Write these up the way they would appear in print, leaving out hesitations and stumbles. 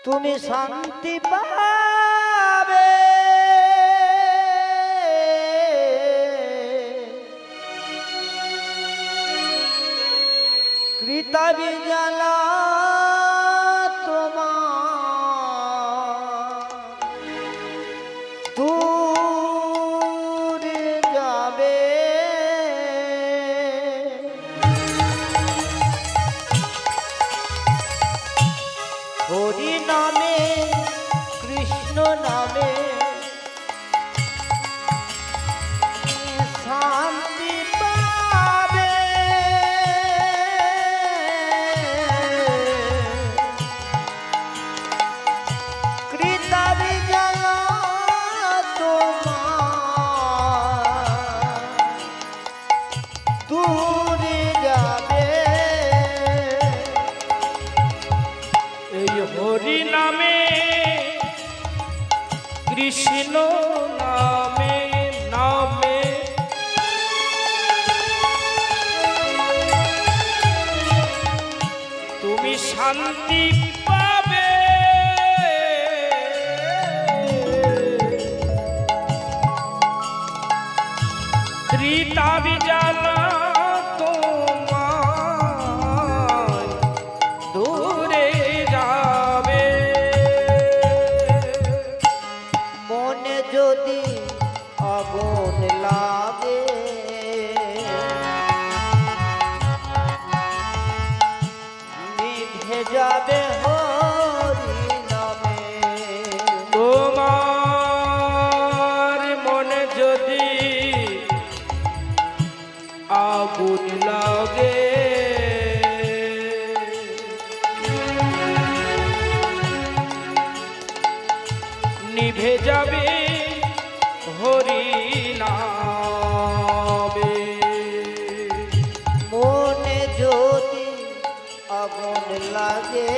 তুমি শান্তি পাবে কৃতাবি জ্বালা হরি নামে কৃষ্ণ নামে শান্তি পাবে কৃতাবি জ্বালা তোমার দূরে যাবে। হরি নামে কৃষ্ণ নামে নামে তুমি শান্তি পাবে ত্রিতাবি জ্বালা যদি আগুন লাগে নিভে যাবে হরি নামে। তোমার মনে যদি আগুন লাগে নিভে যাবে হরি নামে। মনে যদি আগুন লাগে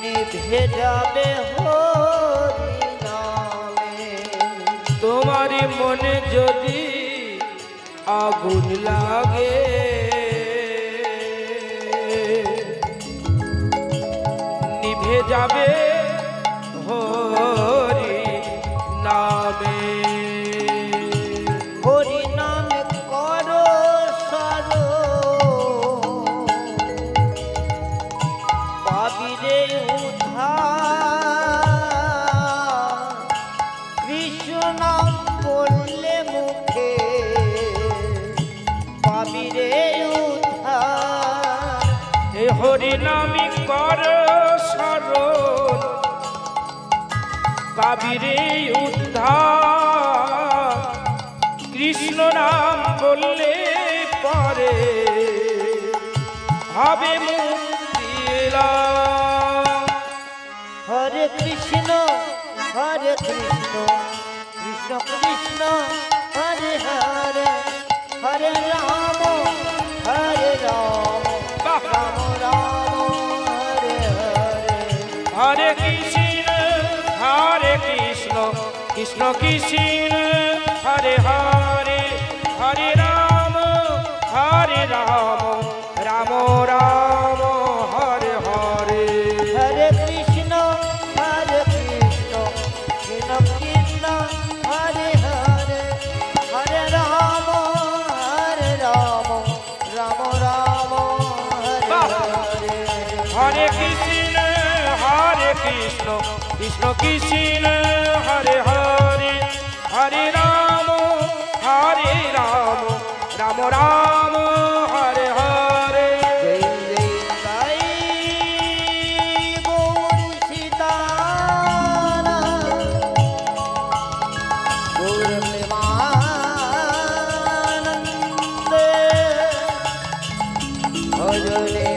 নিভে যাবে হরি নামে। তোমারই মনে যদি আগুন লাগে নিভে যাবে হরি নামে। হরি নামে করো স্মরণ পাবিরে উদ্ধার কৃষ্ণ নাম বললে মুখে পাবিরে উদ্ধার। এ হরি নামে করো স্মরণ পাবিরে উদ্ধার কৃষ্ণ নাম বললে পরে হবে মুক্তি লাভ। হরে কৃষ্ণ কৃষ্ণ কৃষ্ণ হরে হরে হরে রাম রাম রাম হরে হরে। হরে কৃষ্ণ কৃষ্ণ কৃষ্ণ হরে হরে হরে রাম রাম রাম হরে হরে। হরে কৃষ্ণ কৃষ্ণ কৃষ্ণ হরে হরে হরে রাম রাম রাম হরে হরে। হরে কৃষ্ণ কৃষ্ণ কৃষ্ণ হরে হরে হরে রাম রাম রাম হরে হরে। জয় জয় গৌর সীতারাম গৌর প্রেমানন্দে ভজলে